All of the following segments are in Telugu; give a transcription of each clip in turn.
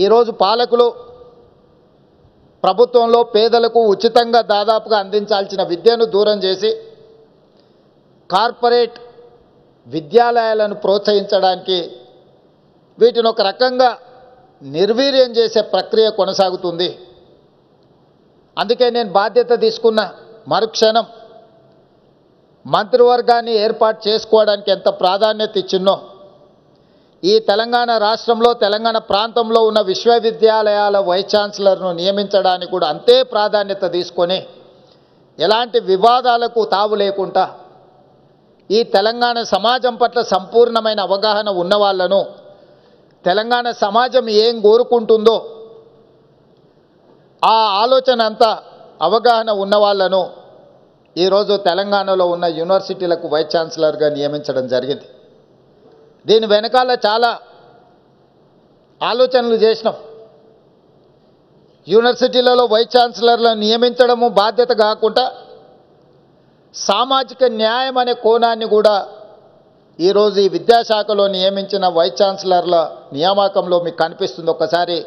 ఈరోజు పాలకులు ప్రభుత్వంలో పేదలకు ఉచితంగా దాదాపుగా అందించాల్సిన విద్యను దూరం చేసి కార్పొరేట్ విద్యాలయాలను ప్రోత్సహించడానికి వీటిని ఒక రకంగా నిర్వీర్యం చేసే ప్రక్రియ కొనసాగుతుంది. అందుకే నేను బాధ్యత తీసుకున్న మరుక్షణం మంత్రివర్గాన్ని ఏర్పాటు చేసుకోవడానికి ఎంత ప్రాధాన్యత ఇచ్చినో ఈ తెలంగాణ రాష్ట్రంలో తెలంగాణ ప్రాంతంలో ఉన్న విశ్వవిద్యాలయాల వైస్ ఛాన్సలర్ను నియమించడానికి కూడా అంతే ప్రాధాన్యత తీసుకొని ఎలాంటి వివాదాలకు తావు లేకుండా ఈ తెలంగాణ సమాజం పట్ల సంపూర్ణమైన అవగాహన ఉన్న వాళ్ళను తెలంగాణ సమాజం ఏం కోరుకుంటుందో ఆ ఆలోచన అంతా అవగాహన ఉన్న వాళ్ళను ఈరోజు తెలంగాణలో ఉన్న యూనివర్సిటీలకు వైస్ ఛాన్సలర్గా నియమించడం జరిగింది. దీని వెనకాల చాలా ఆలోచనలు చేసినాం. యూనివర్సిటీలలో వైస్ ఛాన్సలర్లను నియమించడము బాధ్యత కాకుండా సామాజిక న్యాయం అనే కోణాన్ని కూడా ఈరోజు ఈ విద్యాశాఖలో నియమించిన వైస్ ఛాన్సలర్ల నియామకంలో మీకు కనిపిస్తుంది. ఒక్కసారి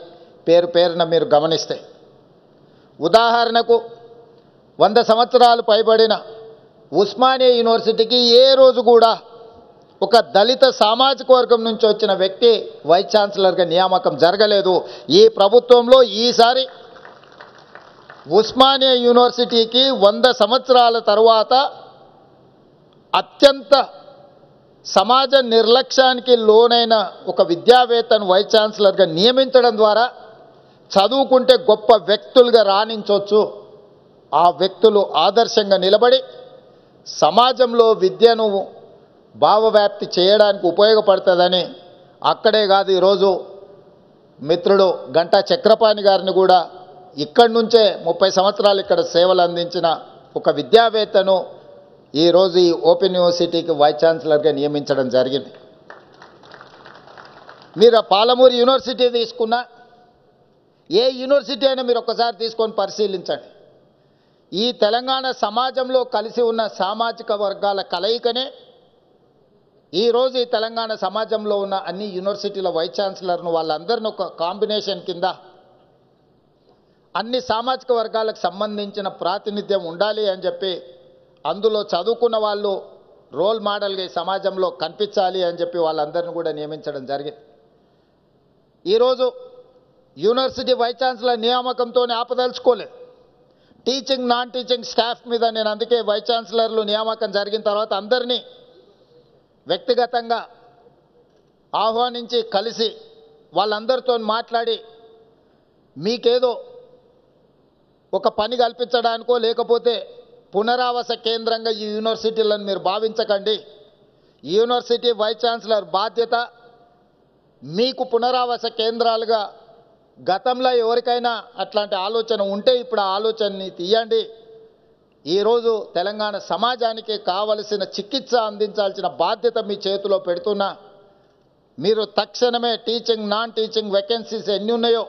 పేరున మీరు గమనిస్తే ఉదాహరణకు 100 సంవత్సరాలు పైబడిన ఉస్మానియా యూనివర్సిటీకి ఏ రోజు కూడా ఒక దళిత సామాజిక వర్గం నుంచి వచ్చిన వ్యక్తి వైస్ ఛాన్సలర్గా నియామకం జరగలేదు. ఈ ప్రభుత్వంలో ఈసారి ఉస్మానియా యూనివర్సిటీకి 100 సంవత్సరాల తరువాత అత్యంత సమాజ నిర్లక్ష్యానికి లోనైన ఒక విద్యావేత్తను వైస్ ఛాన్సలర్గా నియమించడం ద్వారా చదువుకుంటే గొప్ప వ్యక్తులుగా రాణించవచ్చు. ఆ వ్యక్తులు ఆదర్శంగా నిలబడి సమాజంలో విద్యను భావవ్యాప్తి చేయడానికి ఉపయోగపడుతుందని అక్కడే కాదు ఈరోజు మిత్రుడు గంటా చక్రపాణి గారిని కూడా ఇక్కడి నుంచే 30 సంవత్సరాలు ఇక్కడ సేవలు అందించిన ఒక విద్యావేత్తను ఈరోజు ఈ ఓపెన్ యూనివర్సిటీకి వైస్ ఛాన్సలర్గా నియమించడం జరిగింది. మీరు పాలమూరు యూనివర్సిటీ తీసుకున్నా ఏ యూనివర్సిటీ అయినా మీరు ఒక్కసారి తీసుకొని పరిశీలించండి. ఈ తెలంగాణ సమాజంలో కలిసి ఉన్న సామాజిక వర్గాల కలయికనే ఈరోజు ఈ తెలంగాణ సమాజంలో ఉన్న అన్ని యూనివర్సిటీల వైస్ ఛాన్సలర్ను వాళ్ళందరినీ ఒక కాంబినేషన్ కింద అన్ని సామాజిక వర్గాలకు సంబంధించిన ప్రాతినిధ్యం ఉండాలి అని చెప్పి అందులో చదువుకున్న వాళ్ళు రోల్ మోడల్గా ఈ సమాజంలో కనిపించాలి అని చెప్పి వాళ్ళందరినీ కూడా నియమించడం జరిగింది. ఈరోజు యూనివర్సిటీ వైస్ ఛాన్సలర్ నియామకంతోనే ఆపదలుచుకోలేదు. టీచింగ్ నాన్ టీచింగ్ స్టాఫ్ మీద నేను అందుకే వైస్ ఛాన్సలర్లు నియామకం జరిగిన తర్వాత అందరినీ వ్యక్తిగతంగా ఆహ్వానించి కలిసి వాళ్ళందరితో మాట్లాడి మీకేదో ఒక పని కల్పించడానికో లేకపోతే పునరావాస కేంద్రంగా ఈ యూనివర్సిటీలను మీరు భావించకండి. ఈ యూనివర్సిటీ వైస్ ఛాన్సలర్ బాధ్యత మీకు పునరావాస కేంద్రాలుగా గతంలో ఎవరికైనా అట్లాంటి ఆలోచన ఉంటే ఇప్పుడు ఆ ఆలోచనని తీయండి. ఈరోజు తెలంగాణ సమాజానికి కావలసిన చికిత్స అందించాల్సిన బాధ్యత మీ చేతిలో పెడుతున్నా మీరు తక్షణమే టీచింగ్ నాన్ టీచింగ్ వేకెన్సీస్ ఎన్ని ఉన్నాయో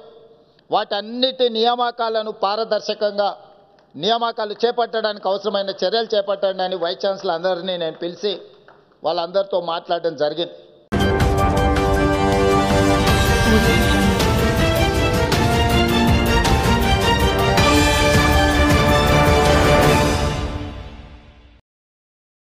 వాటన్నిటి నియామకాలను పారదర్శకంగా నియామకాలు చేపట్టడానికి అవసరమైన చర్యలు చేపట్టండి అని వైస్ ఛాన్సలర్ అందరినీ నేను పిలిచి వాళ్ళందరితో మాట్లాడడం జరిగింది.